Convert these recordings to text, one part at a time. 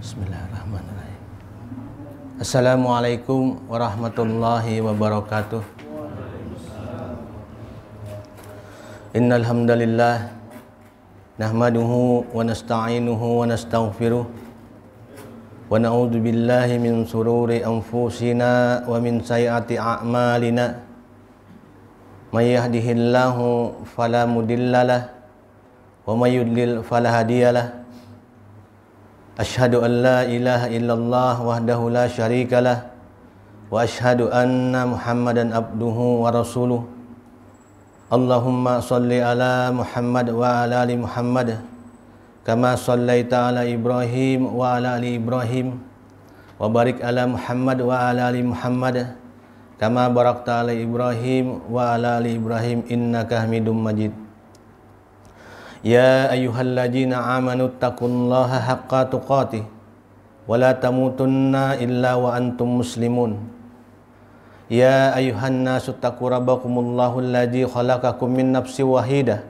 Bismillahirrahmanirrahim. Assalamualaikum warahmatullahi wabarakatuh. Innal hamdalillah nahmaduhu wa nasta'inuhu wa nastaghfiruh wa na'udzu billahi min sururi anfusina wa min sayyiati a'malina. May yahdihillahu fala mudhillalah wa may yudlil fala hadiyalah. Asyhadu an la ilaha illallah wahdahu la syarikalah wa asyhadu anna Muhammadan abduhu wa rasuluh. Allahumma salli ala Muhammad wa ala ali Muhammad kama sallaita ala Ibrahim wa ala ali Ibrahim wa barik ala Muhammad wa ala ali Muhammad kama barakta ala Ibrahim wa ala ali Ibrahim innaka Hamidum Majid. Ya ayyuhalladzina amanu taqullaha haqqa tuqatih wa la tamutunna illa wa antum muslimun. Ya ayyuhan nasu taqu rabbakumullahu alladzi khalaqakum min nafsin wahidah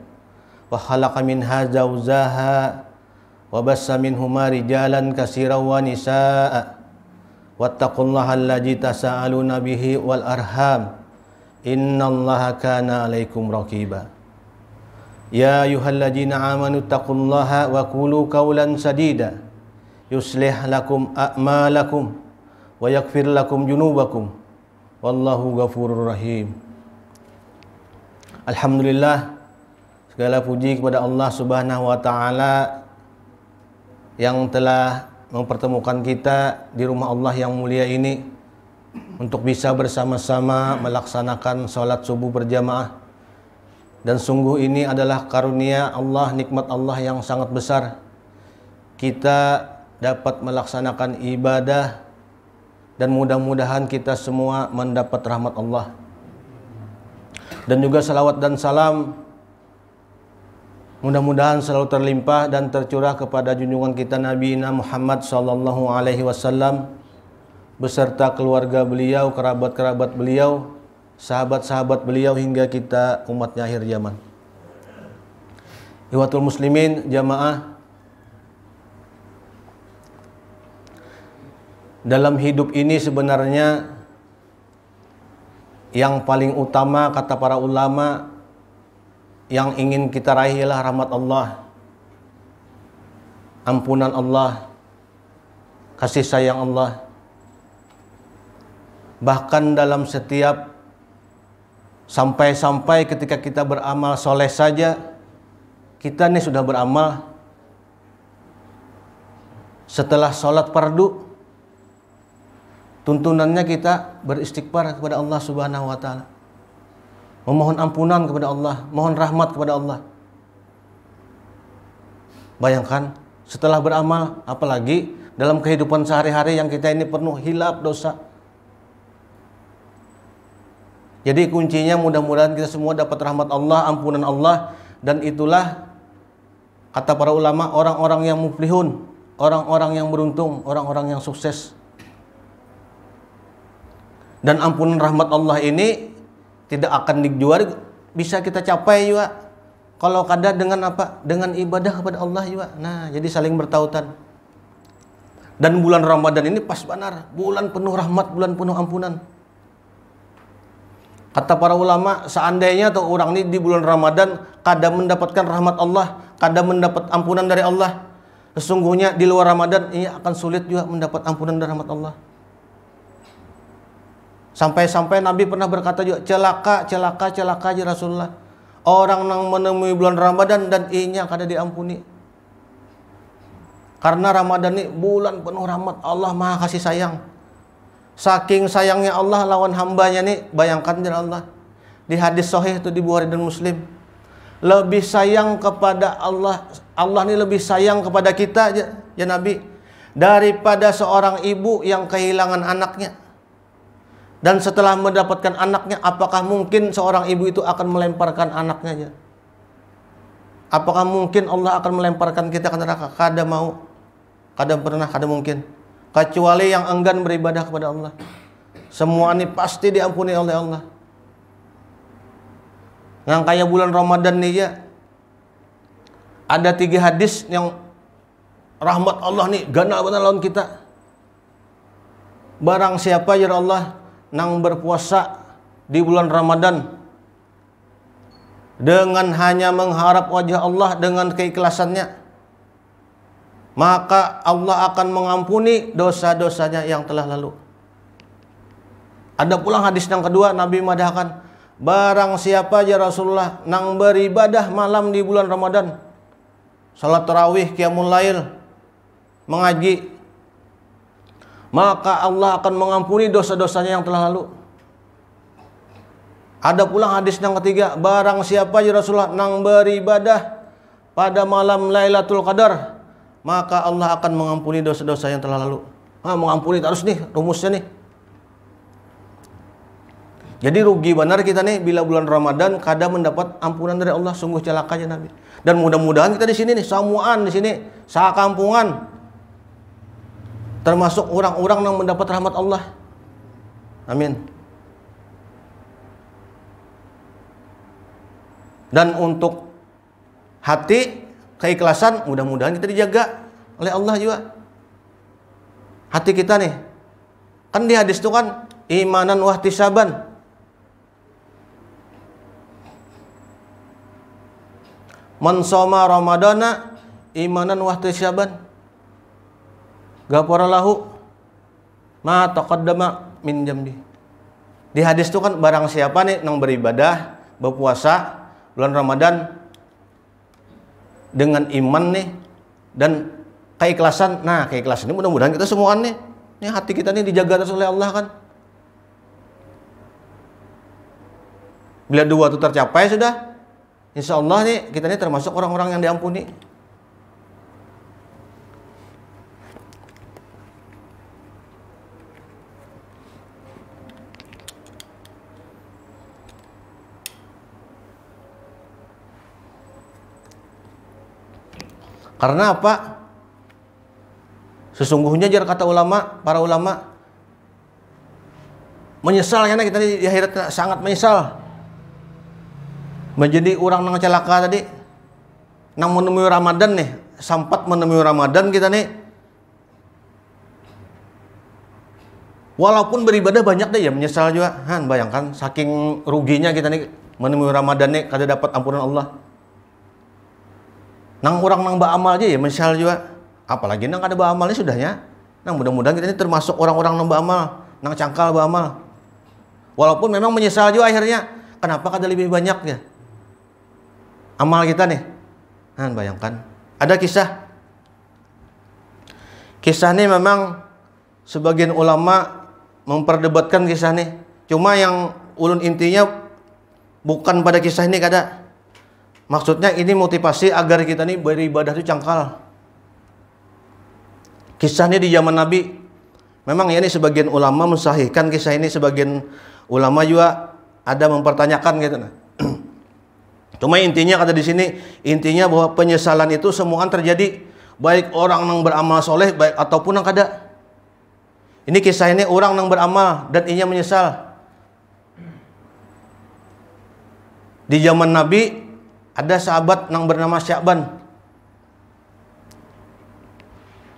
wa khalaqa minha zawjaha wa bassa minhuma rijalan katsiran wa nisaa'a wattaqullaha alladzi tasaaluna bihi wal arham innallaha kana 'alaikum raqiba. Ya ayyuhalladzina amanu taqullaha wa qulu qawlan sadida yuslih lakum a'malakum wa yaghfir lakum junubakum wallahu ghafurur rahim. Alhamdulillah, segala puji kepada Allah Subhanahu wa taala yang telah mempertemukan kita di rumah Allah yang mulia ini untuk bisa bersama-sama melaksanakan salat subuh berjamaah. Dan sungguh ini adalah karunia Allah, nikmat Allah yang sangat besar. Kita dapat melaksanakan ibadah dan mudah-mudahan kita semua mendapat rahmat Allah. Dan juga salawat dan salam mudah-mudahan selalu terlimpah dan tercurah kepada junjungan kita Nabi Muhammad sallallahu alaihi wasallam beserta keluarga beliau, kerabat-kerabat beliau, sahabat-sahabat beliau hingga kita umatnya akhir zaman. Ikhwatul muslimin jamaah, dalam hidup ini sebenarnya yang paling utama kata para ulama yang ingin kita raih ialah rahmat Allah, ampunan Allah, kasih sayang Allah. Bahkan dalam setiap sampai ketika kita beramal soleh saja, kita nih sudah beramal. Setelah sholat fardu, tuntunannya kita beristighfar kepada Allah Subhanahu wa taala, memohon ampunan kepada Allah, mohon rahmat kepada Allah. Bayangkan setelah beramal, apalagi dalam kehidupan sehari-hari yang kita ini penuh hilap dosa. Jadi kuncinya mudah-mudahan kita semua dapat rahmat Allah, ampunan Allah, dan itulah kata para ulama orang-orang yang muflihun, orang-orang yang beruntung, orang-orang yang sukses. Dan ampunan rahmat Allah ini tidak akan dijual, bisa kita capai juga kalau kadar dengan apa? Dengan ibadah kepada Allah juga. Nah, jadi saling bertautan. Dan bulan Ramadan ini pas benar, bulan penuh rahmat, bulan penuh ampunan. Kata para ulama, seandainya tuh orang ini di bulan Ramadan kadang mendapatkan rahmat Allah, kadang mendapat ampunan dari Allah, sesungguhnya di luar Ramadan ini akan sulit juga mendapat ampunan dari rahmat Allah. Sampai-sampai Nabi pernah berkata juga, celaka aja Rasulullah, orang yang menemui bulan Ramadan dan inya kada diampuni. Karena Ramadan ini bulan penuh rahmat, Allah Maha kasih sayang. Saking sayangnya Allah lawan hambanya nih, bayangkan ya Allah. Di hadis sahih itu di Bukhari dan Muslim, lebih sayang kepada Allah, Allah ini lebih sayang kepada kita ya Nabi, daripada seorang ibu yang kehilangan anaknya. Dan setelah mendapatkan anaknya, apakah mungkin seorang ibu itu akan melemparkan anaknya aja? Apakah mungkin Allah akan melemparkan kita ke neraka? Kada mau, kada pernah, kada mungkin. Kecuali yang enggan beribadah kepada Allah. Semua ini pasti diampuni oleh Allah. Yang kayak bulan Ramadan nih ya, ada 3 hadis yang rahmat Allah nih gana benar lawan kita. Barang siapa ya Allah nang berpuasa di bulan Ramadan dengan hanya mengharap wajah Allah dengan keikhlasannya, maka Allah akan mengampuni dosa-dosanya yang telah lalu. Ada pula hadis yang kedua, Nabi madahkan, barang siapa ya Rasulullah nang beribadah malam di bulan Ramadan, salat tarawih, qiyamul lail, mengaji, maka Allah akan mengampuni dosa-dosanya yang telah lalu. Ada pula hadis yang ketiga, barang siapa ya Rasulullah nang beribadah pada malam Lailatul Qadar, maka Allah akan mengampuni dosa-dosa yang telah lalu. Mengampuni terus nih rumusnya nih. Jadi rugi benar kita nih bila bulan Ramadan kada mendapat ampunan dari Allah, sungguh celakanya Nabi. Dan mudah-mudahan kita di sini nih, samuan di sini, sakampungan, termasuk orang-orang yang mendapat rahmat Allah. Amin. Dan untuk hati, keikhlasan, mudah-mudahan kita dijaga oleh Allah juga. Hati kita nih, kan di hadis itu kan imanan wahtisaban. Man shoma ramadana imanan wahtisaban ghafara lahu ma taqaddama min jambi. Di hadis itu kan barang siapa nih yang beribadah, berpuasa bulan Ramadan dengan iman nih dan keikhlasan. Nah, keikhlasan ini mudah-mudahan kita semua nih, hati kita nih dijaga terus oleh Allah kan. Bila dua itu tercapai sudah, insya Allah nih kita ini termasuk orang-orang yang diampuni. Karena apa? Sesungguhnya jar kata ulama, para ulama, menyesal karena kita di akhirat sangat menyesal menjadi orang yang celaka tadi, nang menemui Ramadan nih, sempat menemui Ramadan kita nih, walaupun beribadah banyak deh ya menyesal juga. Bayangkan saking ruginya kita nih menemui Ramadan nih kada dapat ampunan Allah. Nang orang nang beramal aja ya menyesal juga, apalagi nang kada beramalnya sudahnya. Nang mudah-mudahan kita ini termasuk orang-orang nang beramal, nang cangkal beramal. Walaupun memang menyesal juga akhirnya, kenapa kada lebih banyak ya amal kita nih. Bayangkan. Ada kisah ini memang sebagian ulama memperdebatkan kisah ini. Cuma yang ulun intinya bukan pada kisah ini kada. Maksudnya ini motivasi agar kita nih beribadah itu cangkal. Kisah ini di zaman Nabi. Memang ya ini sebagian ulama mensahihkan kisah ini, sebagian ulama juga ada mempertanyakan gitu. Cuma intinya kata di sini, intinya bahwa penyesalan itu semua terjadi, baik orang yang beramal soleh, baik ataupun yang kada. Ini kisah ini orang yang beramal dan inya menyesal. Di zaman Nabi ada sahabat yang bernama Sya'ban.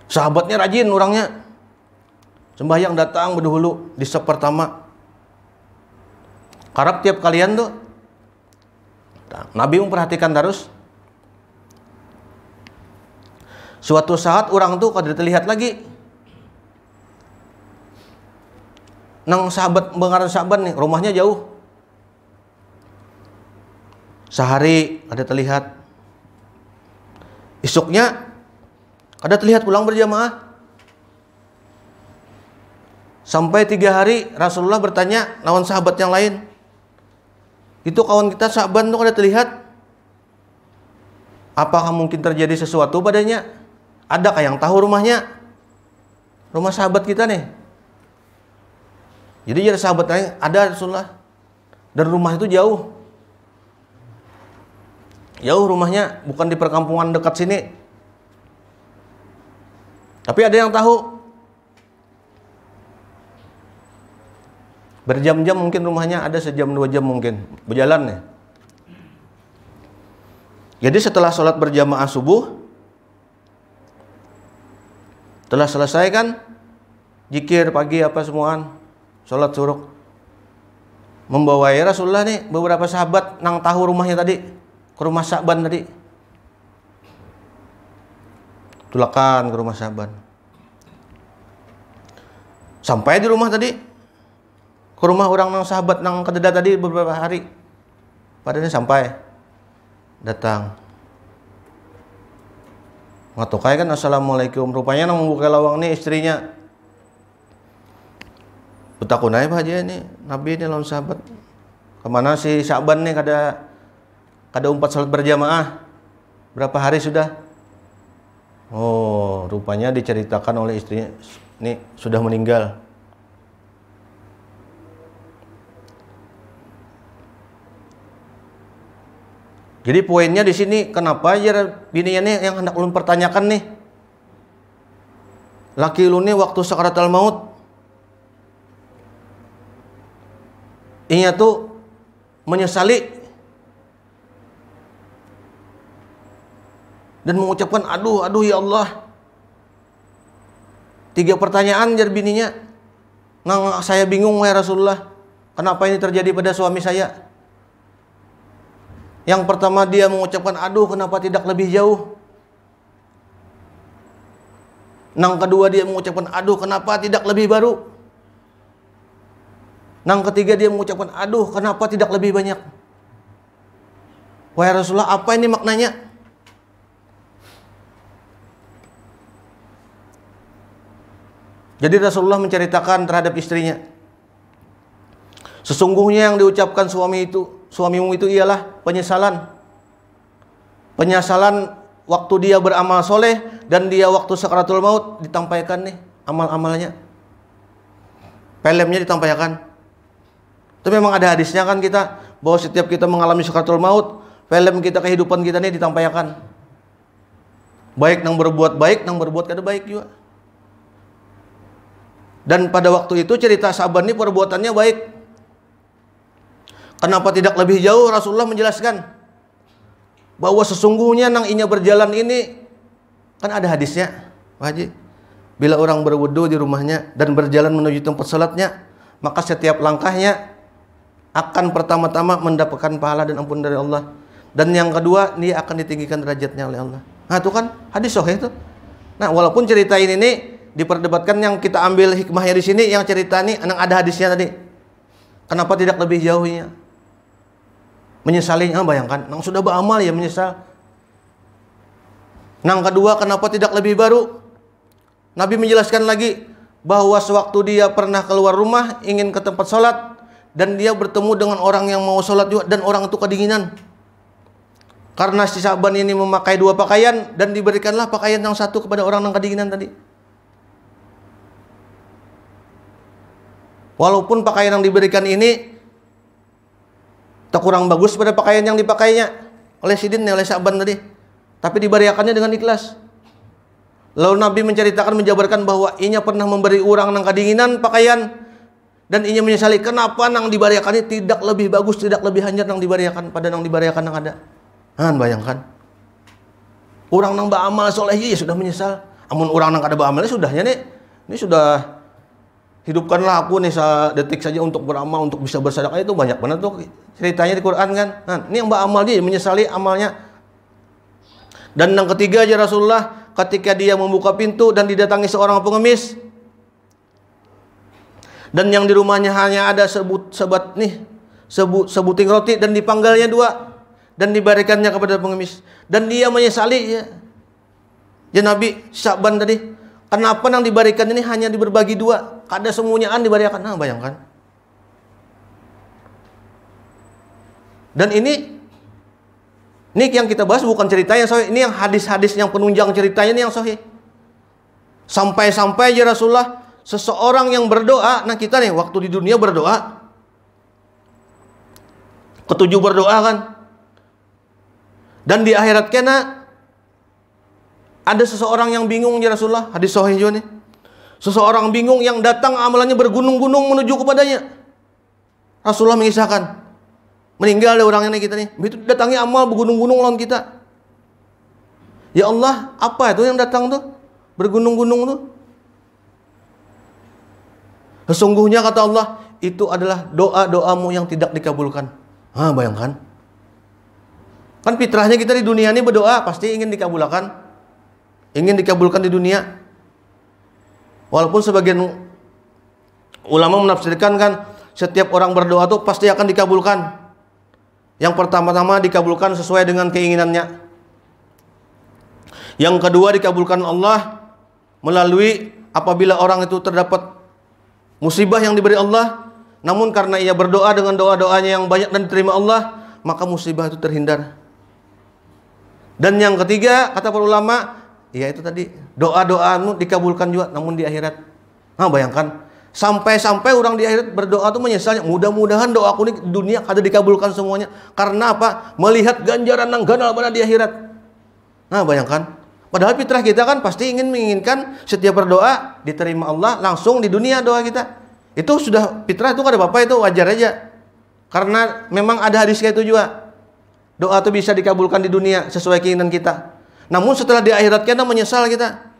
Sahabatnya rajin orangnya, sembahyang datang berdahulu di saf pertama. Karena tiap kalian tuh Nabi memperhatikan terus. Suatu saat orang tuh kada terlihat lagi. Nang sahabat bengaran Sya'ban nih, rumahnya jauh. Sehari kada terlihat. Esoknya kada terlihat pulang berjamaah. Sampai 3 hari Rasulullah bertanya lawan sahabat yang lain, itu kawan kita Sya'ban tuh kada terlihat. Apakah mungkin terjadi sesuatu padanya? Adakah yang tahu rumahnya? Rumah sahabat kita nih. Jadi ada sahabat lain, ada Rasulullah. Dan rumah itu jauh. Jauh rumahnya, bukan di perkampungan dekat sini. Tapi ada yang tahu. Berjam-jam mungkin rumahnya, ada sejam 2 jam mungkin berjalan ya. Jadi setelah sholat berjamaah subuh, Telah selesai kan zikir pagi apa semuaan, sholat suruh. Membawai Rasulullah nih beberapa sahabat nang tahu rumahnya tadi, ke rumah Sa'ban tadi. Tulakan ke rumah Sa'ban. Sampai di rumah tadi, ke rumah orang nang sahabat nang kededa tadi beberapa hari. Padahal sampai datang. Ngatokai kan assalamualaikum. Rupanya nang membuka lawang nih istrinya. Betakun aja aja nih Nabi ini lawan sahabat. Kemana si Sa'ban nih kada umpat salat berjamaah? Berapa hari sudah? Oh, rupanya diceritakan oleh istrinya nih sudah meninggal. Jadi poinnya di sini kenapa aja bininya nih yang hendak ulun pertanyakan nih. Laki lu nih waktu sakaratul maut inya tuh menyesali dan mengucapkan aduh ya Allah. 3 pertanyaan jar bininya. Nang saya bingung ya Rasulullah. Kenapa ini terjadi pada suami saya? Yang pertama dia mengucapkan aduh kenapa tidak lebih jauh. Nang kedua dia mengucapkan aduh kenapa tidak lebih baru. Nang ketiga dia mengucapkan aduh kenapa tidak lebih banyak. Wahai Rasulullah apa ini maknanya? Jadi Rasulullah menceritakan terhadap istrinya. Sesungguhnya yang diucapkan suamimu itu ialah penyesalan. Penyesalan waktu dia beramal soleh dan dia waktu sakaratul maut ditampaikan nih amal-amalnya. Filmnya ditampaikan. Itu memang ada hadisnya kan kita bahwa setiap kita mengalami sakaratul maut, film kita kehidupan kita nih ditampaikan. Baik nang berbuat baik, nang berbuat kada baik juga. Dan pada waktu itu cerita Sa'ban ini perbuatannya baik. Kenapa tidak lebih jauh? Rasulullah menjelaskan bahwa sesungguhnya nang inya berjalan ini kan ada hadisnya, Pak Haji. Bila orang berwudu di rumahnya dan berjalan menuju tempat salatnya, maka setiap langkahnya akan pertama-tama mendapatkan pahala dan ampun dari Allah. Dan yang kedua, dia akan ditinggikan derajatnya oleh Allah. Nah, itu kan hadis sahih itu. Nah, walaupun cerita ini nih diperdebatkan, yang kita ambil hikmahnya di sini yang cerita ini ada hadisnya tadi. Kenapa tidak lebih jauhnya? Menyesalinya, bayangkan, nang sudah beramal ya menyesal. Nang kedua, kenapa tidak lebih baru? Nabi menjelaskan lagi bahwa sewaktu dia pernah keluar rumah ingin ke tempat sholat dan dia bertemu dengan orang yang mau sholat juga dan orang itu kedinginan. Karena si Sa'ban ini memakai 2 pakaian dan diberikanlah pakaian yang satu kepada orang yang kedinginan tadi. Walaupun pakaian yang diberikan ini tak kurang bagus pada pakaian yang dipakainya oleh Sidin, oleh Sa'ban tadi, tapi diberiakannya dengan ikhlas. Lalu Nabi menceritakan, menjabarkan bahwa inya pernah memberi orang yang kedinginan pakaian dan inya menyesali kenapa nang diberiakannya tidak lebih bagus, tidak lebih hanyar nang diberiakan pada nang diberiakan yang ada. Bayangkan. Orang nang beramal soleh ya sudah menyesal. Amun orang nang kada beramal sudahnya nih. Ini sudah hidupkanlah aku nih sedetik saja untuk beramal, untuk bisa bersedekah. Itu banyak banget tuh ceritanya di Quran kan. Nah, ini yang beramal dia menyesali amalnya. Dan yang ketiga aja Rasulullah ketika dia membuka pintu dan didatangi seorang pengemis. Dan yang di rumahnya hanya ada sebuting roti dan dipanggalnya 2 dan diberikannya kepada pengemis. Dan dia menyesali ya. Ya Nabi Sa'ban tadi, kenapa yang diberikan ini hanya dibagi 2? Kada semuanyaan diberikan. Nah, bayangkan. Dan ini yang kita bahas bukan ceritanya sahih. Ini yang hadis-hadis yang penunjang ceritanya ini yang sahih. Sampai-sampai aja Rasulullah seseorang yang berdoa, nah kita nih waktu di dunia berdoa, ketujuh berdoa kan. Dan di akhirat kena ada seseorang yang bingung ya Rasulullah, hadis sahih juga nih. Seseorang bingung yang datang amalannya bergunung-gunung menuju kepadanya. Rasulullah mengisahkan, meninggal ada orang ini kita nih, begitu datangi amal bergunung-gunung lawan kita. Ya Allah, apa itu yang datang tuh? Bergunung-gunung tuh? Sesungguhnya kata Allah, itu adalah doa-doamu yang tidak dikabulkan. Bayangkan. Kan fitrahnya kita di dunia ini berdoa pasti ingin dikabulkan. Ingin dikabulkan di dunia. Walaupun sebagian ulama menafsirkan kan setiap orang berdoa tuh pasti akan dikabulkan. Yang pertama-tama dikabulkan sesuai dengan keinginannya. Yang kedua dikabulkan Allah melalui apabila orang itu terdapat musibah yang diberi Allah, namun karena ia berdoa dengan doa-doanya yang banyak dan diterima Allah, maka musibah itu terhindar. Dan yang ketiga, kata para ulama, ya itu tadi, doa-doamu dikabulkan juga namun di akhirat. Bayangkan, sampai-sampai orang di akhirat berdoa itu menyesalnya, mudah-mudahan doaku ini di dunia kada dikabulkan semuanya. Karena apa? Melihat ganjaran yang ganal benar di akhirat. Bayangkan. Padahal fitrah kita kan pasti menginginkan setiap berdoa diterima Allah langsung di dunia doa kita. Itu sudah fitrah, itu kada apa-apa, itu wajar aja. Karena memang ada hadisnya itu juga. Doa itu bisa dikabulkan di dunia sesuai keinginan kita. Namun setelah di akhirat kita menyesal kita.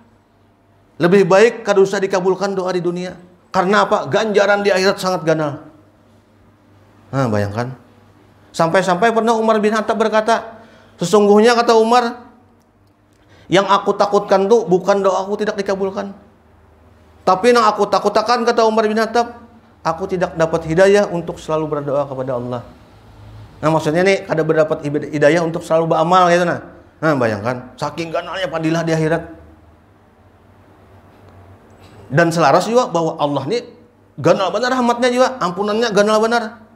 Lebih baik kada usah dikabulkan doa di dunia. Karena apa? Ganjaran di akhirat sangat ganal. Bayangkan. Sampai-sampai pernah Umar bin Khattab berkata, sesungguhnya kata Umar, yang aku takutkan tuh bukan doaku tidak dikabulkan. Tapi yang aku takutkan, kata Umar bin Khattab, aku tidak dapat hidayah untuk selalu berdoa kepada Allah. Maksudnya nih kada berdapat hidayah untuk selalu beramal gitu bayangkan, saking ganalnya fadilah di akhirat. Dan selaras juga bahwa Allah nih ganal benar rahmatnya juga, ampunannya ganal benar.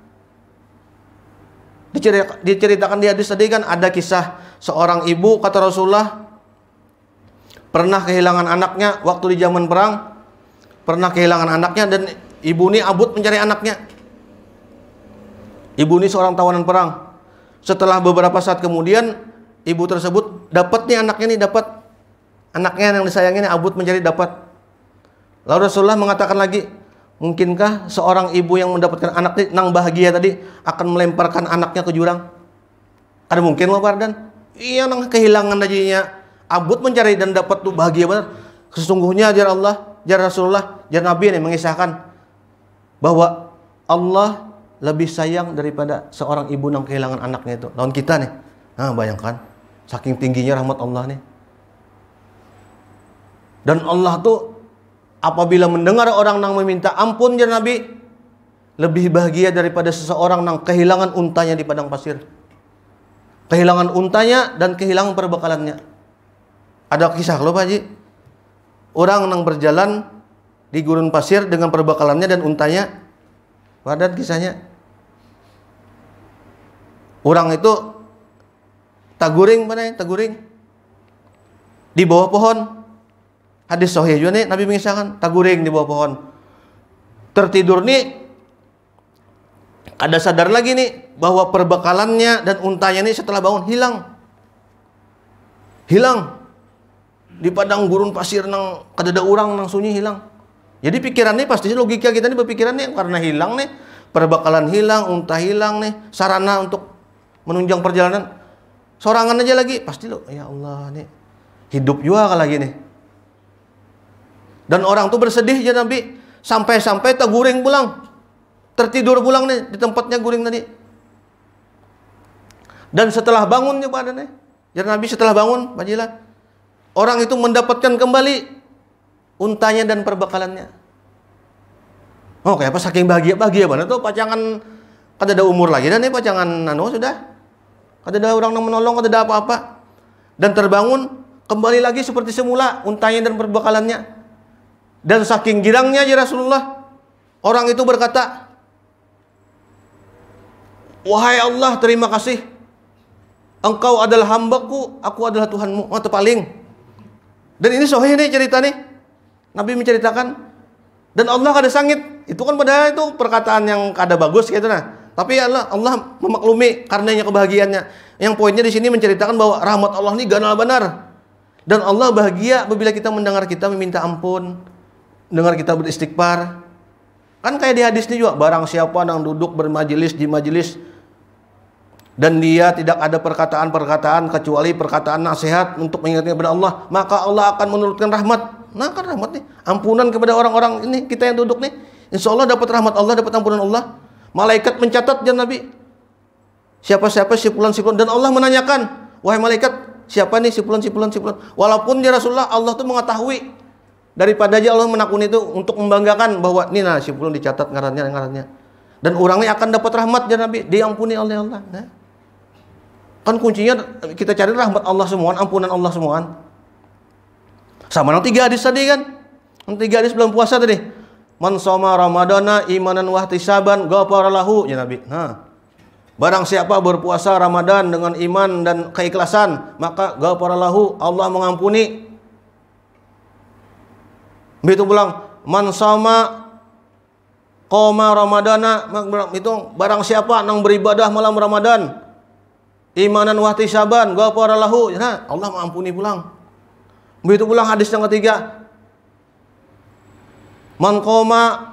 Diceritakan di hadis tadi kan ada kisah seorang ibu, kata Rasulullah, pernah kehilangan anaknya waktu di zaman perang. Pernah kehilangan anaknya dan ibu ini abut mencari anaknya. Ibu ini seorang tawanan perang. Setelah beberapa saat kemudian, ibu tersebut dapat nih anaknya nih, dapat. Anaknya yang disayangin abut mencari dapat. Lalu Rasulullah mengatakan lagi, mungkinkah seorang ibu yang mendapatkan anak nang bahagia tadi akan melemparkan anaknya ke jurang? Ada mungkin loh Pardan? Iya, nang kehilangan aja abut mencari dan dapat tuh bahagia banget. Sesungguhnya ajar Allah, ajar Rasulullah, ajar Nabi ini mengisahkan bahwa Allah lebih sayang daripada seorang ibu yang kehilangan anaknya itu. Lawan kita nih. Bayangkan. Saking tingginya rahmat Allah nih. Dan Allah tuh apabila mendengar orang yang meminta ampun ya Nabi, lebih bahagia daripada seseorang yang kehilangan untanya di padang pasir. Kehilangan untanya dan kehilangan perbekalannya. Ada kisah loh Pak Haji. Orang yang berjalan di gurun pasir dengan perbekalannya dan untanya. Padat kisahnya. Orang itu taguring di bawah pohon. Hadis sahih juga nih, Nabi mengisahkan taguring di bawah pohon. Tertidur nih, ada sadar lagi nih bahwa perbekalannya dan untanya nih setelah bangun hilang di padang gurun pasir nang kadada orang nang sunyi hilang. Jadi pikiran nih pasti logika kita nih berpikiran nih karena hilang nih, perbekalan hilang, unta hilang nih, sarana untuk menunjang perjalanan sorangan aja lagi pasti lo, ya Allah nih hidup juga lagi nih. Dan orang tuh bersedih aja Nabi sampai terguring pulang, tertidur pulang nih di tempatnya guring tadi. Dan setelah bangun nih badannya, ya Nabi setelah bangun bajilah orang itu mendapatkan kembali untanya dan perbekalannya. Kayak apa saking bahagia banget tuh pacangan kada ada umur lagi dan nih pacangan sudah kada ada orang yang menolong, kada ada apa-apa. Dan terbangun kembali lagi seperti semula untanya dan perbekalannya. Dan saking girangnya ya Rasulullah, orang itu berkata, wahai Allah, terima kasih, engkau adalah hambaku, aku adalah Tuhanmu. Terpaling. Dan ini sahih nih cerita nih, Nabi menceritakan. Dan Allah kada sangit. Itu kan padahal itu perkataan yang kada bagus gitu nah. Tapi Allah memaklumi karenanya kebahagiaannya. Yang poinnya di sini menceritakan bahwa rahmat Allah ini ganal benar. Dan Allah bahagia apabila kita mendengar kita meminta ampun, dengar kita beristighfar. Kan kayak di hadis ini juga, barang siapa yang duduk bermajelis di majelis dan dia tidak ada perkataan-perkataan kecuali perkataan nasihat untuk mengingatkan kepada Allah, maka Allah akan menurunkan rahmat. Nah kan rahmat nih, ampunan kepada orang-orang ini, kita yang duduk nih, Insya Allah dapat rahmat Allah, dapat ampunan Allah. Malaikat mencatat ya Nabi. Siapa-siapa si fulan. Dan Allah menanyakan, wahai malaikat, siapa nih si fulan. Walaupun ya Rasulullah, Allah tuh mengetahui. Daripada aja Allah menakuni itu untuk membanggakan bahwa nih nah si fulan dicatat ngarannya. Dan orangnya akan dapat rahmat ya Nabi, diampuni oleh Allah. Nah. Kan kuncinya kita cari rahmat Allah semua, ampunan Allah semua. Sama yang 3 hadis tadi kan. Yang 3 hadis bulan puasa tadi. Man shoma ramadana imanan wa ihtisaban ghafara lahu ya Nabi. Nah. Barang siapa berpuasa Ramadan dengan iman dan keikhlasan, maka ghafara lahu, Allah mengampuni. Begitu pulang, man shoma qoma ramadana, itu barang siapa yang beribadah malam Ramadan imanan wa ihtisaban ghafara lahu, nah Allah mengampuni pulang. Begitu pulang hadis yang ketiga, man qoma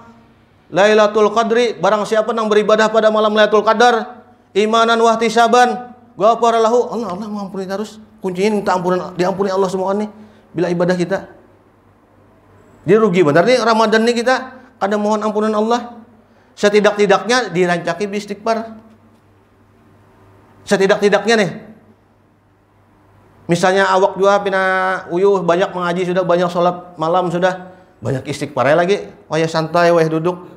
Lailatul Qadri, barang siapa yang beribadah pada malam Lailatul Qadar imanan wa ihtisaban ghafara lahu, Allah mengampuni terus. Kuncinya minta ampunan, diampuni Allah semua nih bila ibadah kita. Dia rugi benar nih Ramadan nih kita kada mohon ampunan Allah. Setidak-tidaknya dirancaki istighfar. Setidak-tidaknya nih. Misalnya awak juga pina uyuh banyak mengaji sudah, banyak sholat malam sudah, banyak istighfar lagi, wayah santai, wayah duduk.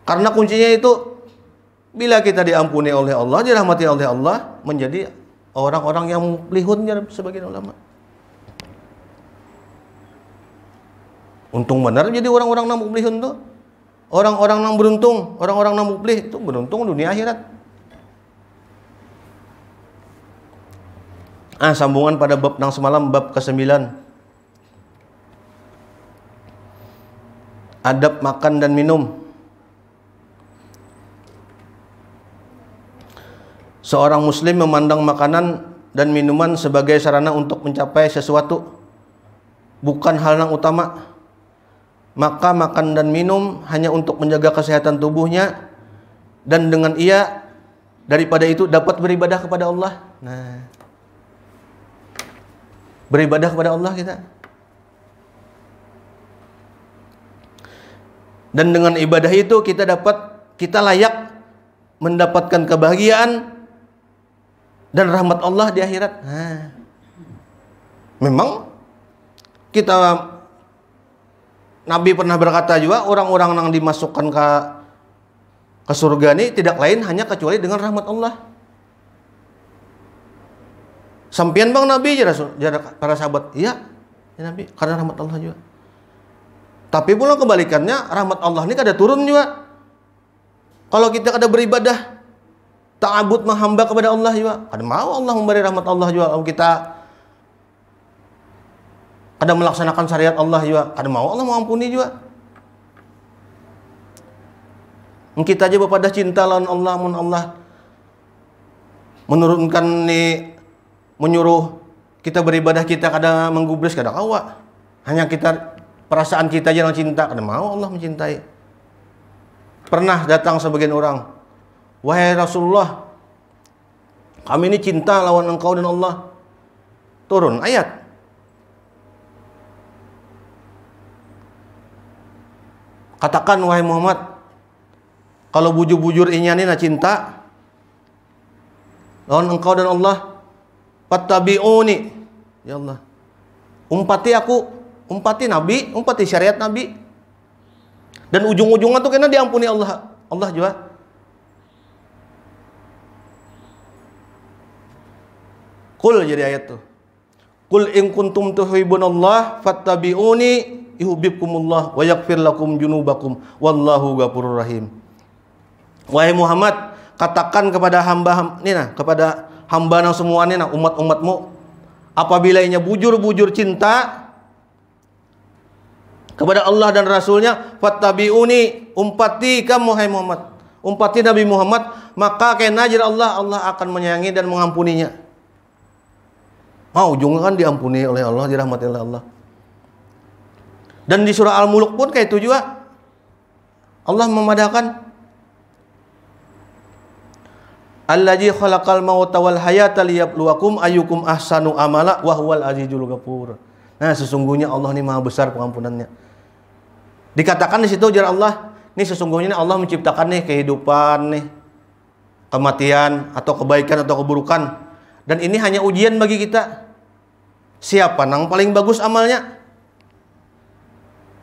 Karena kuncinya itu bila kita diampuni oleh Allah, dirahmati oleh Allah, menjadi orang-orang yang muflihun ya sebagian ulama. Untung benar jadi orang-orang yang muflihun tuh. Orang-orang yang beruntung, orang-orang yang muflih itu beruntung dunia akhirat. Sambungan pada bab yang semalam, bab ke-9. Adab makan dan minum. Seorang muslim memandang makanan dan minuman sebagai sarana untuk mencapai sesuatu, bukan hal yang utama. Maka makan dan minum hanya untuk menjaga kesehatan tubuhnya, dan dengan ia daripada itu dapat beribadah kepada Allah. Nah, beribadah kepada Allah kita. Dan dengan ibadah itu kita layak mendapatkan kebahagiaan dan rahmat Allah di akhirat. Nah, memang kita, Nabi pernah berkata juga, orang-orang yang dimasukkan ke surga ini tidak lain hanya kecuali dengan rahmat Allah. Sampian bang Nabi para sahabat, iya ya Nabi, karena rahmat Allah juga. Tapi pula kebalikannya, rahmat Allah ini kada turun juga. Kalau kita kada beribadah, ta'abud menghamba kepada Allah juga, kada mau Allah memberi rahmat Allah juga. Kalau kita kada melaksanakan syariat Allah juga, kada mau Allah mengampuni juga. Kita aja pada cinta lawan Allah, mun Allah menurunkan nih, menyuruh kita beribadah, kita kada menggubris, kada kawa. Hanya kita, perasaan kita aja yang cinta, kada mau Allah mencintai. Pernah datang sebagian orang, wahai Rasulullah, kami ini cinta lawan engkau dan Allah. Turun ayat. Katakan wahai Muhammad, kalau bujur-bujur inyani na cinta lawan engkau dan Allah, fattabi'uni, ya Allah, umpati aku, umpati Nabi, umpati syariat Nabi. Dan ujung-ujungnya tuh kena diampuni Allah juga. Qul, jadi ayat tuh, qul in kuntum tuhibbunallah fattabi'uni yuhibbukumullah wa yaghfir lakum junubakum wallahu ghafurur rahim. Wahai Muhammad, katakan kepada kepada hamba nang semua ini, umat-umatmu, apabila inya bujur-bujur cinta kepada Allah dan Rasulnya, fattabi'uni, umpati kamu hai Muhammad, umpati Nabi Muhammad, maka kena ajar Allah akan menyayangi dan mengampuninya. Ujungnya kan diampuni oleh Allah, dirahmati oleh Allah. Dan di surah Al-Mulk pun kayak itu juga, Allah memadahkan, allazi khalaqal mauta wal hayata liyabluwakum ayyukum ahsanu amala wa huwal azizul ghafur. Nah, sesungguhnya Allah ini maha besar pengampunannya. Dikatakan di situ ujar Allah, nih sesungguhnya Allah menciptakan nih kehidupan nih, kematian atau kebaikan atau keburukan, dan ini hanya ujian bagi kita. Siapa yang paling bagus amalnya?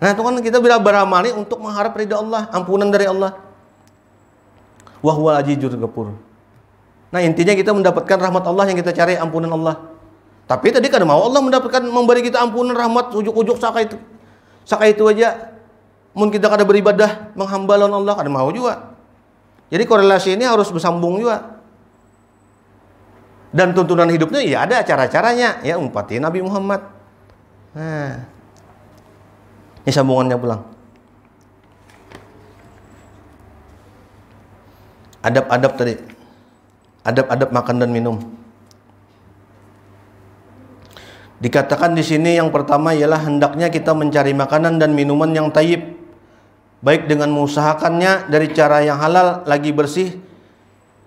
Nah, itu kan kita bila beramal nih untuk mengharap ridha Allah, ampunan dari Allah. Wa huwal azizul ghafur. Nah, intinya kita mendapatkan rahmat Allah yang kita cari, ampunan Allah. Tapi tadi kan mau Allah memberi kita ampunan, rahmat, ujuk-ujuk saka itu aja. Mun kita kada beribadah menghamba lawan Allah kada mau juga. Jadi korelasi ini harus bersambung juga. Dan tuntunan hidupnya ya ada cara-caranya, ya umpati Nabi Muhammad. Nah, ini sambungannya pulang. Adab-adab tadi. Adab-adab makan dan minum. Dikatakan di sini yang pertama ialah hendaknya kita mencari makanan dan minuman yang thayyib, baik dengan mengusahakannya dari cara yang halal lagi bersih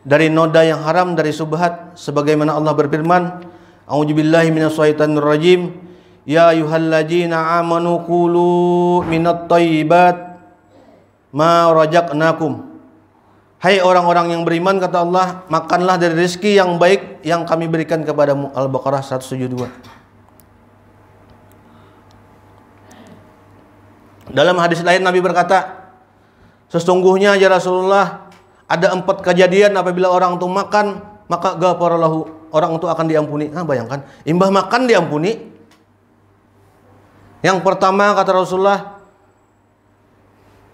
dari noda yang haram, dari subhat, sebagaimana Allah berfirman, a'udzubillahi minasyaitonir rajim, ya ayyuhalladzina amanu kulu minat thayyibat ma razaqnakum. Hai orang-orang yang beriman, kata Allah, makanlah dari rezeki yang baik yang kami berikan kepadamu. Al-Baqarah 172. Dalam hadis lain Nabi berkata, sesungguhnya ya Rasulullah, ada 4 kejadian apabila orang itu makan maka ghafarallahu, orang itu akan diampuni. Nah, bayangkan, imbah makan diampuni. Yang pertama kata Rasulullah,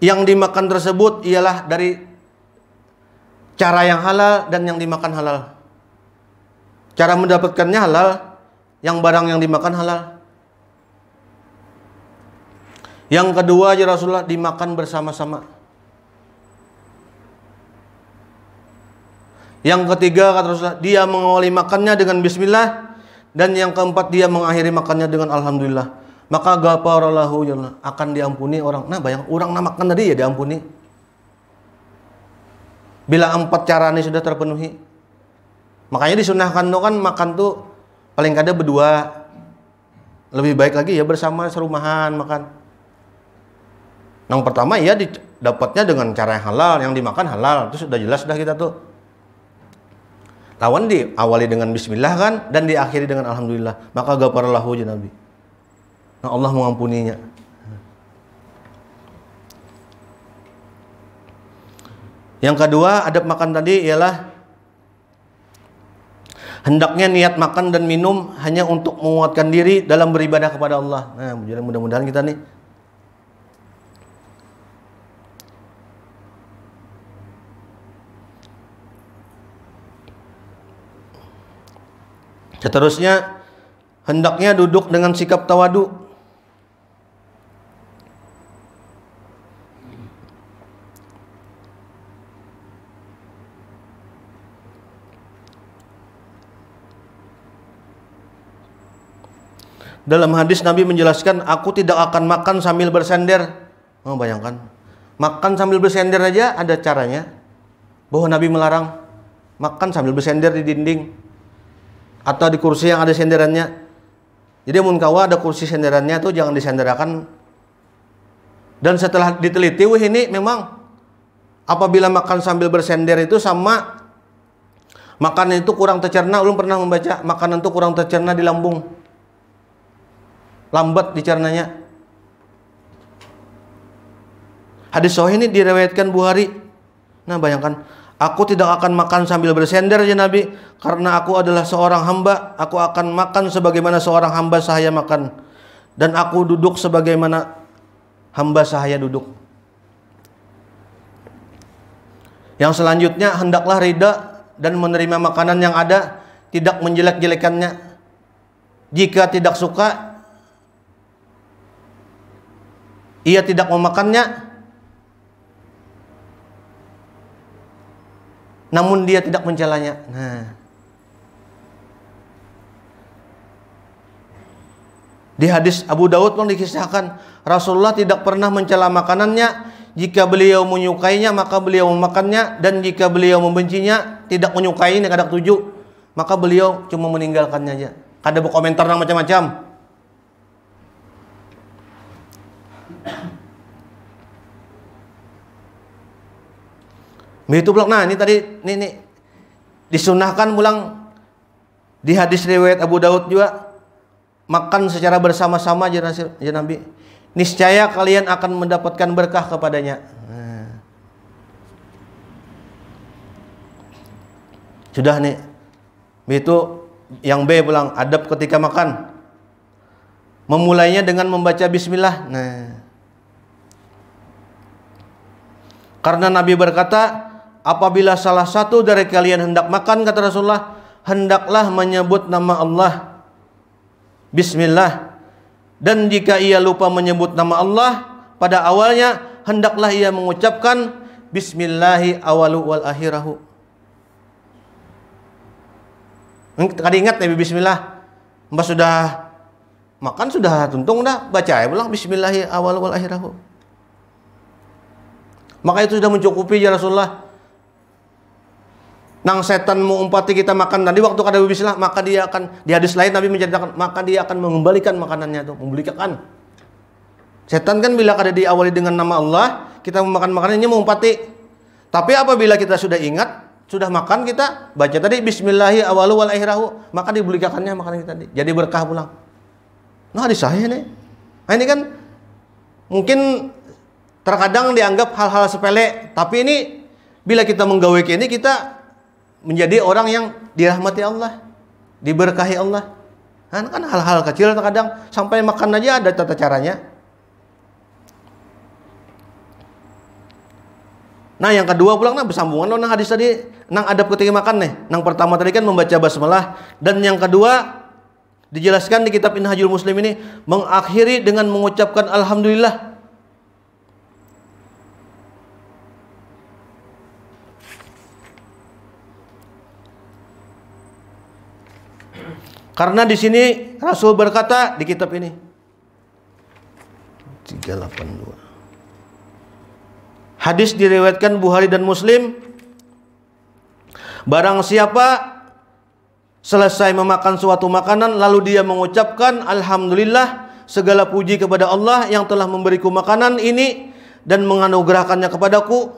yang dimakan tersebut ialah dari cara yang halal dan yang dimakan halal. Cara mendapatkannya halal, yang barang yang dimakan halal. Yang kedua ya Rasulullah, dimakan bersama-sama. Yang ketiga kata Rasulullah, dia mengawali makannya dengan bismillah, dan yang keempat dia mengakhiri makannya dengan alhamdulillah. Maka ghafarallahu, akan diampuni orang. Nah, bayang orang makan tadi ya diampuni. Bila 4 cara ini sudah terpenuhi. Makanya disunahkan tuh kan makan tuh paling kada berdua. Lebih baik lagi ya bersama serumahan makan. Yang pertama ya dapatnya dengan cara yang halal, yang dimakan halal. Itu sudah jelas dah kita tuh. Lawan diawali dengan bismillah kan, dan diakhiri dengan alhamdulillah. Maka ghafarallahu ya Nabi. Nah, Allah mengampuninya. Yang kedua, adab makan tadi ialah hendaknya niat makan dan minum hanya untuk menguatkan diri dalam beribadah kepada Allah. Nah, mudah-mudahan kita nih seterusnya, hendaknya duduk dengan sikap tawadu. Dalam hadis Nabi menjelaskan, aku tidak akan makan sambil bersender. Oh, bayangkan, makan sambil bersender aja ada caranya. Bahwa Nabi melarang makan sambil bersender di dinding atau di kursi yang ada senderannya. Jadi mun kawa ada kursi senderannya tuh jangan disenderakan. Dan setelah diteliti, ini memang apabila makan sambil bersender itu sama makanan itu kurang tercerna. Ulun pernah membaca makanan itu kurang tercerna di lambung, lambat dicernanya. Hadis sahih ini diriwayatkan Bukhari. Nah, bayangkan, aku tidak akan makan sambil bersender ya Nabi, karena aku adalah seorang hamba. Aku akan makan sebagaimana seorang hamba sahaya makan, dan aku duduk sebagaimana hamba sahaya duduk. Yang selanjutnya, hendaklah ridha dan menerima makanan yang ada, tidak menjelek-jelekannya. Jika tidak suka, ia tidak memakannya, namun dia tidak mencelanya. Nah, di hadis Abu Daud pun dikisahkan, Rasulullah tidak pernah mencela makanannya. Jika beliau menyukainya, maka beliau memakannya, dan jika beliau membencinya, tidak menyukainya, kadang 7, maka beliau cuma meninggalkannya aja. Kada berkomentar macam-macam. Begitu pulang. Nah, ini tadi ini disunahkan pulang di hadis riwayat Abu Daud juga, makan secara bersama-sama ya Nabi. Niscaya kalian akan mendapatkan berkah kepadanya. Nah. Sudah nih. Begitu yang B pulang, adab ketika makan. Memulainya dengan membaca bismillah. Nah. Karena Nabi berkata, apabila salah satu dari kalian hendak makan, kata Rasulullah, hendaklah menyebut nama Allah, bismillah. Dan jika ia lupa menyebut nama Allah pada awalnya, hendaklah ia mengucapkan bismillahi awalu wal akhirahu. Tadi ingat Nabi bismillah. Mbak sudah makan, sudah tuntung dah, baca ya pulang bismillahi awalu wal akhirahu. Maka itu sudah mencukupi ya Rasulullah. Nang setan mau umpati kita makan tadi waktu kada bismillah, maka dia akan, di hadis lain Nabi menceritakan, maka dia akan mengembalikan makanannya itu, membalikan. Setan kan bila kada diawali dengan nama Allah, kita memakan makanannya mau umpati. Tapi apabila kita sudah ingat, sudah makan, kita baca tadi bismillahi awalu wal akhirahu, maka dibalikannya makanan kita tadi. Jadi berkah pulang. Nah, hadis sahih nih. Nah, ini kan mungkin terkadang dianggap hal-hal sepele, tapi ini bila kita menggawe ini, kita menjadi orang yang dirahmati Allah, diberkahi Allah. Kan hal-hal kecil terkadang sampai makan aja ada tata caranya. Nah, yang kedua pulang nah bersambungan loh nang hadis tadi, nang adab ketika makan nih. Nang pertama tadi kan membaca basmalah, dan yang kedua dijelaskan di kitab Minhajul Muslim ini mengakhiri dengan mengucapkan alhamdulillah. Karena di sini Rasul berkata di kitab ini 382. Hadis diriwayatkan Bukhari dan Muslim. Barang siapa selesai memakan suatu makanan lalu dia mengucapkan alhamdulillah, segala puji kepada Allah yang telah memberiku makanan ini dan menganugerahkannya kepadaku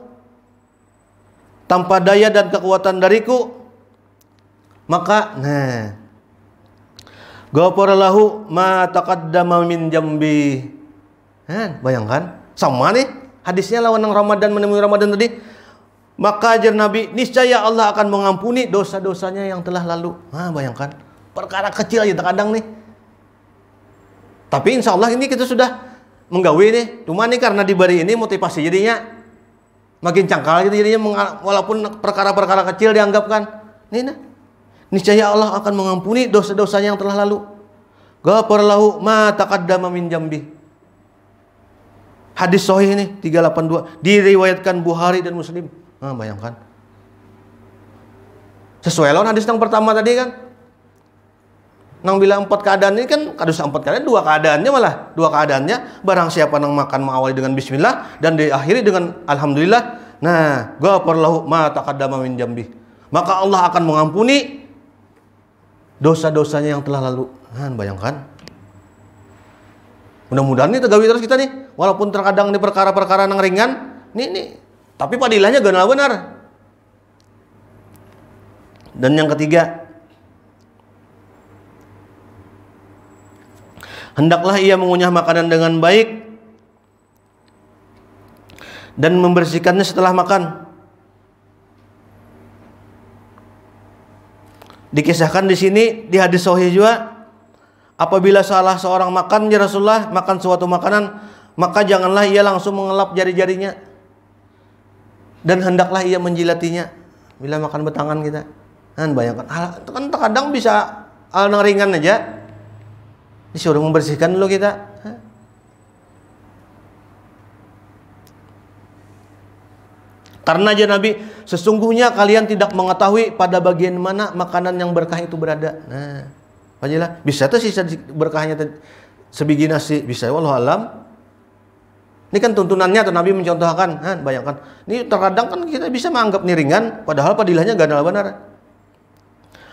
tanpa daya dan kekuatan dariku, maka ghafarallahu ma taqaddama min jambi. Bayangkan, sama nih hadisnya lawan yang Ramadan, menemui Ramadan tadi. Maka ajar Nabi, niscaya Allah akan mengampuni dosa-dosanya yang telah lalu. Bayangkan, perkara kecil aja terkadang nih. Tapi insya Allah ini kita sudah menggawe nih. Cuma nih karena diberi ini motivasi jadinya makin cangkal gitu jadinya, walaupun perkara-perkara kecil dianggapkan. Niscaya Allah akan mengampuni dosa-dosanya yang telah lalu. Ghafarallahu ma taqaddama min jambi. Hadis sahih ini 382, diriwayatkan Bukhari dan Muslim. Bayangkan. Sesuai lawan hadis yang pertama tadi kan. Nang bilang 4 keadaan ini kan kadus 4 keadaan, 2 keadaannya malah. 2 keadaannya barang siapa nang makan mengawali dengan bismillah dan diakhiri dengan alhamdulillah. Ghafarallahu ma taqaddama min jambi. Maka Allah akan mengampuni dosa-dosanya yang telah lalu. Bayangkan. Mudah-mudahan nih tegawi terus kita nih, walaupun terkadang di perkara-perkara yang ringan, nih, tapi padilahnya benar. Dan yang ketiga, hendaklah ia mengunyah makanan dengan baik dan membersihkannya setelah makan. Dikisahkan di sini di hadis sahih juga, apabila salah seorang makan ya Rasulullah, makan suatu makanan, maka janganlah ia langsung mengelap jari-jarinya dan hendaklah ia menjilatinya bila makan betangan kita. Bayangkan, kan terkadang bisa hal yang ringan aja disuruh membersihkan dulu kita. Karena aja Nabi, sesungguhnya kalian tidak mengetahui pada bagian mana makanan yang berkah itu berada. Ajalah, bisa tuh sisa berkahnya sebiji nasi, bisa wallahu alam. Ini kan tuntunannya atau Nabi mencontohkan. Bayangkan, ini terkadang kan kita bisa menganggap ini ringan, padahal padilahnya ganal benar.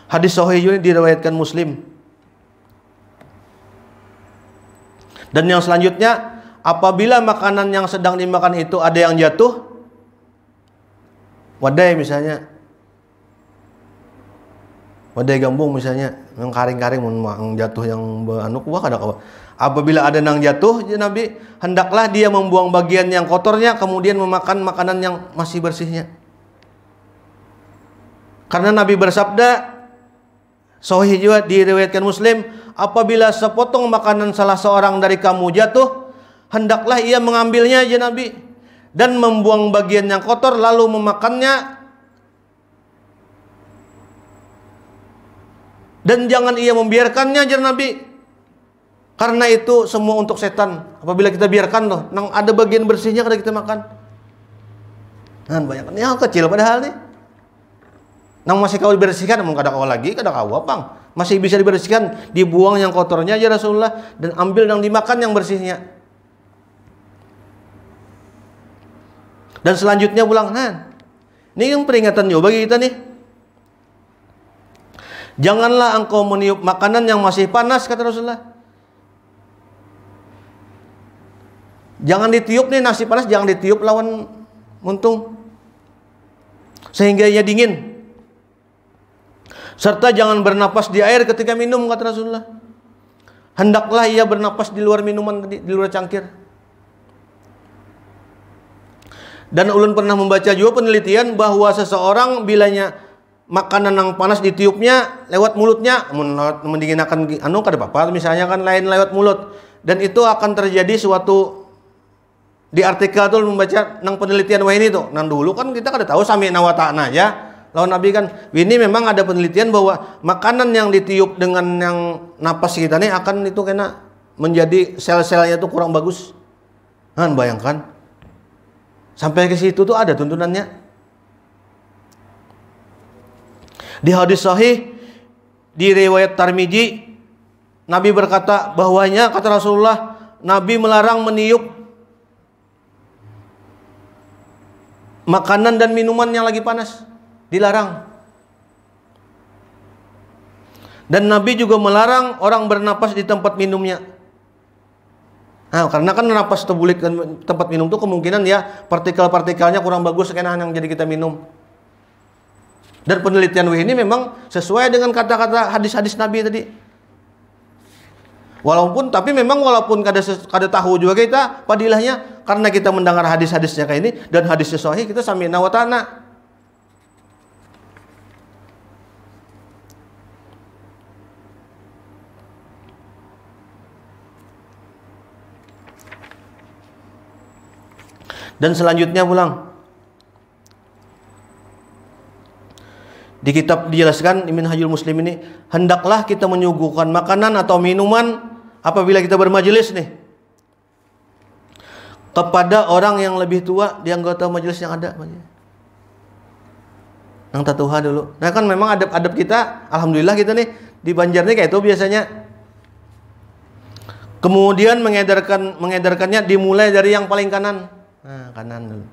Hadis sahih ini diriwayatkan Muslim. Dan yang selanjutnya, apabila makanan yang sedang dimakan itu ada yang jatuh, wadai misalnya, wadai gambung misalnya, yang karing-karing yang jatuh yang anu kuah kada kawa. Apabila ada nang jatuh, ya Nabi, hendaklah dia membuang bagian yang kotornya, kemudian memakan makanan yang masih bersihnya. Karena Nabi bersabda, sahih juga diriwayatkan Muslim, apabila sepotong makanan salah seorang dari kamu jatuh, hendaklah ia mengambilnya ya Nabi, dan membuang bagian yang kotor lalu memakannya, dan jangan ia membiarkannya ya Nabi, karena itu semua untuk setan. Apabila kita biarkan loh, nang ada bagian bersihnya kada kita makan. Nah, banyak yang kecil padahal nih. Nang masih kau dibersihkan, mau kada kau lagi, kada kau apang. Masih bisa dibersihkan, dibuang yang kotornya aja Rasulullah, dan ambil yang dimakan yang bersihnya. Dan selanjutnya pulang, nah, ini yang peringatan juga bagi kita nih. Janganlah engkau meniup makanan yang masih panas, kata Rasulullah. Jangan ditiup nih, nasi panas jangan ditiup lawan muntung, sehingga ia dingin. Serta jangan bernapas di air ketika minum, kata Rasulullah. Hendaklah ia bernapas di luar minuman, di luar cangkir. Dan ulun pernah membaca juga penelitian bahwa seseorang bilanya makanan yang panas ditiupnya lewat mulutnya, mendinginakan anu kada apa-apa, misalnya kan lain lewat mulut, dan itu akan terjadi suatu, di artikel tuh membaca nang penelitian wah ini tuh, nang dulu kan kita kada tahu sami nawatana aja. Lawan Nabi kan, ini memang ada penelitian bahwa makanan yang ditiup dengan yang napas kita nih akan itu kena menjadi sel-selnya tuh kurang bagus. Kan bayangkan. Sampai ke situ tuh ada tuntunannya. Di hadis sahih di riwayat Tirmidzi, Nabi berkata bahwanya, kata Rasulullah, Nabi melarang meniup makanan dan minuman yang lagi panas. Dilarang. Dan Nabi juga melarang orang bernapas di tempat minumnya. Nah, karena kan napas terbulik tempat minum itu kemungkinan ya partikel-partikelnya kurang bagus karena yang jadi kita minum. Dan penelitian ini memang sesuai dengan kata-kata hadis-hadis Nabi tadi. Tapi memang walaupun kada tahu juga kita padilahnya, karena kita mendengar hadis-hadisnya kayak ini dan hadisnya sahih, kita sami'na wa ta'na. Dan selanjutnya pulang, di kitab dijelaskan di Minhajul Muslim ini, hendaklah kita menyuguhkan makanan atau minuman apabila kita bermajelis nih kepada orang yang lebih tua di anggota majelis yang ada. Yang tatuha dulu. Nah kan memang adab-adab kita, alhamdulillah kita nih di Banjar nih kayak itu biasanya. Kemudian mengedarkannya dimulai dari yang paling kanan. Nah, kanan dulu.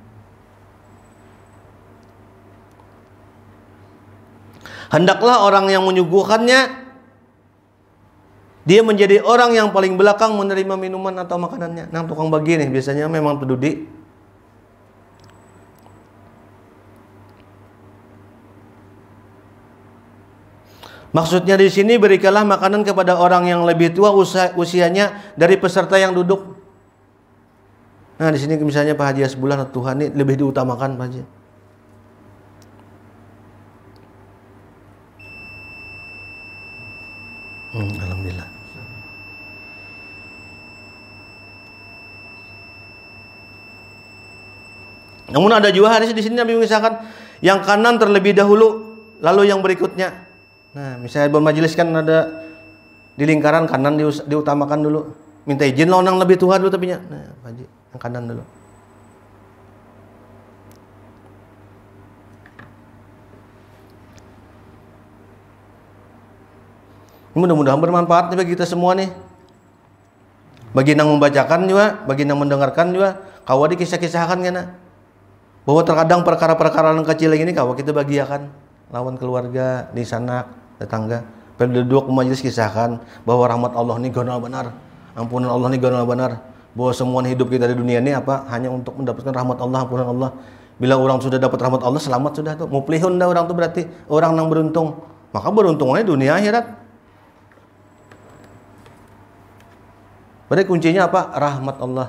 Hendaklah orang yang menyuguhkannya dia menjadi orang yang paling belakang menerima minuman atau makanannya. Nah, tukang bagi nih biasanya memang penduduk. Maksudnya di sini, berikanlah makanan kepada orang yang lebih tua usianya dari peserta yang duduk. Nah, di sini misalnya Pak Haji sebulan atau Tuhan ini lebih diutamakan Pak Haji. Alhamdulillah. Namun ada juga hadis di sini Nabi mengisahkan yang kanan terlebih dahulu, lalu yang berikutnya. Nah, misalnya bermajelis kan ada di lingkaran kanan diutamakan dulu. Minta izin lah orang lebih tua dulu tapinya. Nah, Pak Haji, yang kanan dulu. Mudah-mudahan bermanfaat bagi kita semua nih. Bagi yang membacakan juga, bagi yang mendengarkan juga. Kawa dikisah-kisahkan kan, bahwa terkadang perkara-perkara yang kecil ini kawa kita bagiakan lawan keluarga, di sanak, tetangga. Penduduk majelis kisahkan bahwa rahmat Allah ini gonal benar, ampunan Allah ini gonal benar, bahwa semua hidup kita di dunia ini apa hanya untuk mendapatkan rahmat Allah, ampunan Allah. Bila orang sudah dapat rahmat Allah, selamat sudah tuh. Muflihun dah orang tuh berarti orang yang beruntung. Maka beruntungnya dunia akhirat. Berarti kuncinya apa? Rahmat Allah.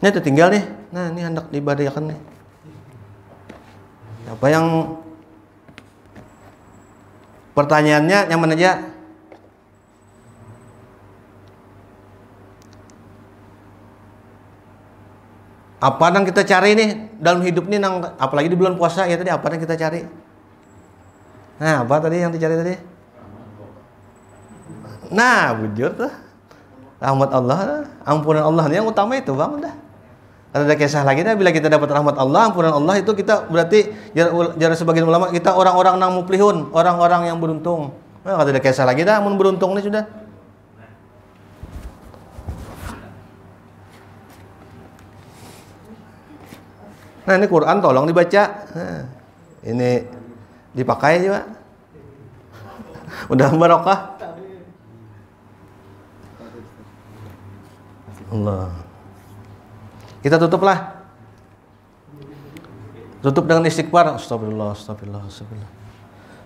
Ini tertinggal nih. Nah, ini hendak diibadahakan nih. Apa yang pertanyaannya yang mana aja? Apa yang kita cari nih dalam hidup nih, apalagi di bulan puasa ya tadi, apa yang kita cari? Nah, apa tadi yang dicari tadi? Nah, bujur tuh. Rahmat Allah, ampunan Allah yang utama itu, Bang, udah. Kalau ada kisah lagi dah, bila kita dapat rahmat Allah, ampunan Allah itu kita berarti jar sebagian ulama kita orang-orang yang muflihun, orang-orang yang beruntung. Nah, kalau ada kisah lagi dah, mun beruntung nih sudah. Nah, ini Quran tolong dibaca. Nah, ini dipakai juga. Udah barokah. Allah. Kita tutuplah. Tutup dengan istighfar. Astagfirullah, astagfirullah, astagfirullah.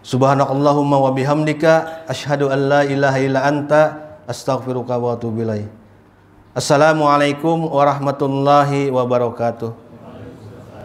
Subhanakallahumma wa bihamdika asyhadu an la ilaha illa anta astaghfiruka wa atubu ilaik. Assalamualaikum warahmatullahi wabarakatuh.